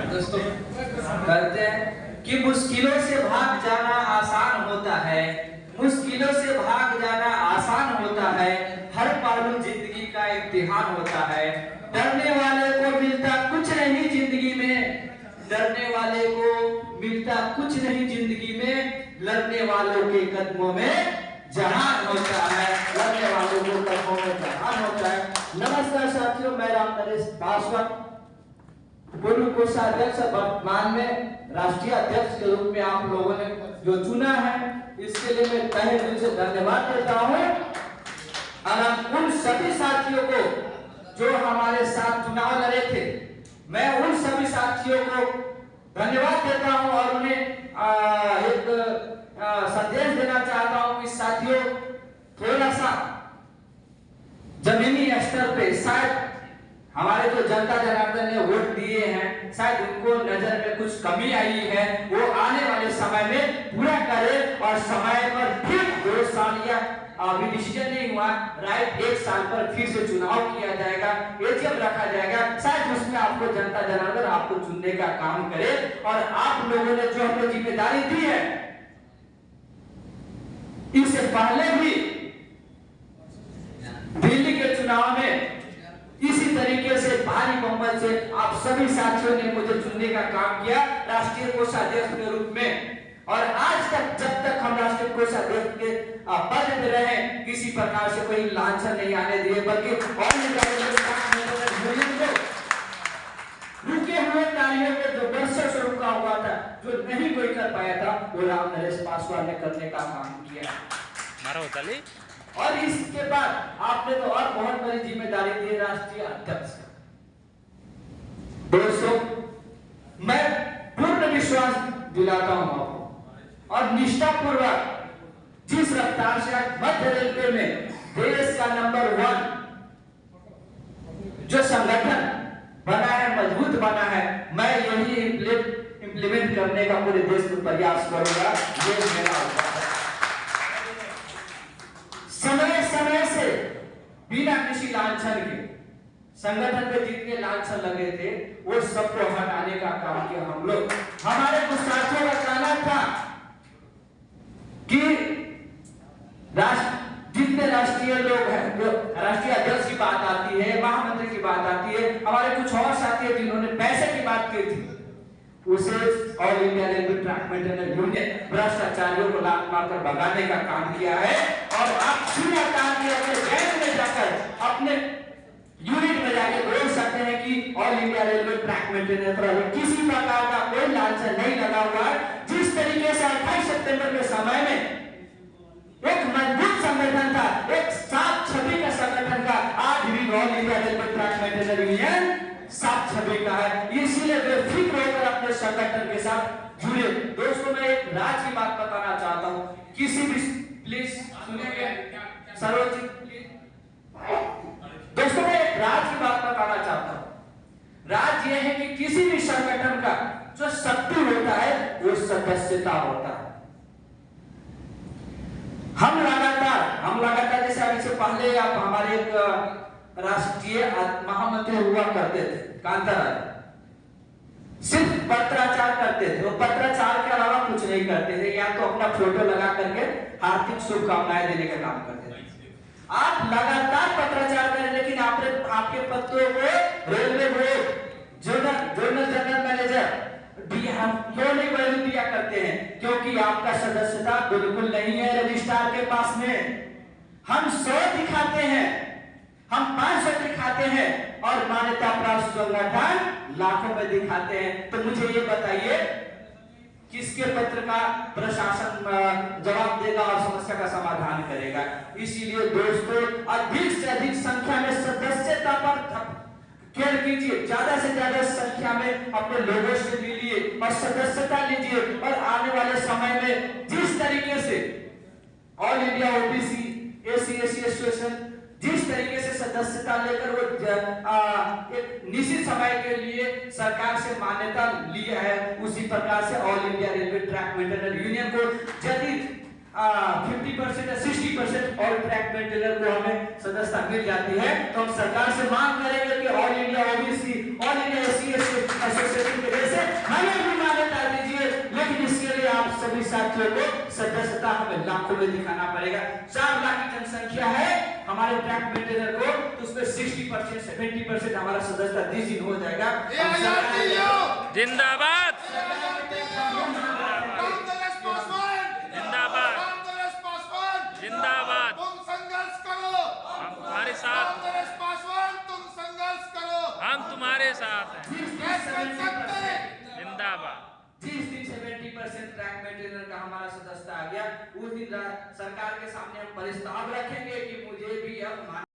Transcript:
दोस्तों कहते हैं कि मुश्किलों से भाग जाना आसान होता है, मुश्किलों से भाग जाना आसान होता है, हर पहलू जिंदगी का इम्तिहान होता है। डरने वाले को मिलता कुछ नहीं जिंदगी में, डरने वाले को मिलता कुछ नहीं जिंदगी में, लड़ने वालों के कदमों में जहान होता है, लड़ने वालों के कदमों में जहान होता है। नमस्कार साथियों, मैं राम नरेश पासवान, पूर्व कोषाध्यक्ष, वर्तमान में राष्ट्रीय अध्यक्ष के रूप में आप लोगों ने जो चुना है, इसके लिए मैं तहे दिल से धन्यवाद देता हूँ। और उन सभी साथियों को जो हमारे साथ चुनाव लड़े थे, मैं उन सभी साथियों को धन्यवाद देता हूँ और उन्हें एक संदेश देना चाहता हूँ कि साथियों, थोड़ा सा जमीनी स्तर पे शायद हमारे जो जनता जनार्दन ने वोट दिए हैं, शायद उनको नजर में कुछ कमी आई है, वो आने वाले समय में पूरा करे और समय पर फिर 2 साल या अभी डिसीजन नहीं हुआ, राइट 1 साल पर फिर से चुनाव किया जाएगा, एजीएम रखा जाएगा, शायद उसमें आपको जनता जनार्दन आपको चुनने का काम करे। और आप लोगों ने जो हमें जिम्मेदारी दी है, इससे पहले भी दिल्ली के चुनाव में इसी तरीके से भारी बहुमत से आप सभी साथियों ने मुझे चुनने का काम किया राष्ट्रीय कोषाध्यक्ष के रूप में। और आज तक जब तक हम राष्ट्रीय कोषाध्यक्ष के पद में रहे, किसी प्रकार से कोई लांछन नहीं आने दिए, बल्कि रुके हुए कार्यों में जो वर्षों से रुका हुआ था, जो नहीं कोई कर पाया था, वो राम नरेश पासवान ने करने का काम किया। और इसके बाद आपने तो और बहुत बड़ी जिम्मेदारी दी राष्ट्रीय अध्यक्ष। दोस्तों, मैं पूर्ण विश्वास दिलाता हूं आपको और निष्ठापूर्वक जिस रफ्तार से आज मध्य रेलवे में देश का नंबर 1 जो संगठन बना है, मजबूत बना है, मैं यही इंप्लीमेंट करने का पूरे देश में प्रयास करूंगा। ये मेरा समय समय से बिना किसी लांछन के संगठन पे जितने लांछन लगे थे, वो सबको हटाने का काम किया हम लोग। हमारे कुछ साथियों का कहना था कि जितने राष्ट्रीय लोग हैं, जो राष्ट्रीय अध्यक्ष की बात आती है, महामंत्री की बात आती है, हमारे कुछ और साथी हैं जिन्होंने पैसे की बात की थी, उसे All India Railway Track Maintenance Union भ्रष्टाचारियों को लात मारकर भगाने का काम किया है। और आप सीधा काम किया, अपने बैंक में जाकर, अपने यूनिट में जाकर बोल सकते हैं कि all India Railway Track maintenance पर किसी प्रकार का कोई लांछन नहीं लगा हुआ है। जिस तरीके से 28 सितंबर के समय में एक मजबूत संगठन था, एक साफ छवि का संगठन था, आज भी all India Railway Track Maintenance union साफ छवि का है। इसीलिए बेफिक्र होकर अपने संगठन के साथ जुड़े। दोस्तों, मैं एक राज की बात बताना चाहता हूं, किसी भी प्लीज सुनिए सरोजित प्लीज। दोस्तों, मैं एक राज की बात बताना चाहता हूं। राज यह है कि किसी भी संगठन का जो शक्ति होता है, वो सदस्यता होता है। हम लगातार जैसे अभी से पहले आप हमारे एक राष्ट्रीय महामंत्री हुआ करते थे, कांताराय, सिर्फ पत्राचार करते थे। वो पत्राचार के अलावा कुछ नहीं करते थे, या तो अपना फोटो लगा करके हार्दिक शुभकामनाएं देने का काम करते थे। आप लगातार पत्राचार करें, लेकिन आपके पत्रों को railway board zonal general manager क्यों नहीं वैल्यू दिया करते हैं? क्योंकि आपका सदस्यता बिल्कुल नहीं है रजिस्ट्रार के पास में। हम 100 दिखाते हैं, हम 500 दिखाते हैं, और मान्यता प्राप्त संगठन लाखों में दिखाते हैं। तो मुझे ये बताइए, किसके पत्र का प्रशासन जवाब देगा और समस्या का समाधान करेगा? इसीलिए दोस्तों, अधिक से अधिक संख्या में सदस्यता पर केयर कीजिए, ज्यादा से ज्यादा संख्या में अपने लोगों से मिलिए और सदस्यता लीजिए। और आने वाले समय में जिस तरीके से all India OBC SC ST association जिस तरीके से सदस्यता लेकर वो एक निश्चित समय के लिए सरकार से मान्यता लिया है, उसी प्रकार से all India Railway Track Maintenance union को यदि 50% या 60% ऑल ट्रैक मेंटेनेंस को हमें सदस्यता मिल जाती है, तो हम सरकार से मांग करेंगे कि all India OBC, all India SC ST association के जैसे साथियों को सदस्यता हमें लाखों में दिखाना पड़ेगा। 4 लाख की जनसंख्या है हमारे ट्रैक मेंटेनर को, तो उसमें 60% 70% हमारा सदस्यता जिस दिन हो जाएगा। जिंदाबाद जिंदाबाद, तुम संघर्ष करो, हम तुम्हारे साथ, तुम संघर्ष करो, हम तुम्हारे साथ हैं। जिंदाबाद। जिस दिन 70% ट्रैक मेंटेनर का हमारा सदस्यता आ गया, उस दिन सरकार के सामने हम प्रस्ताव रखेंगे कि मुझे भी अब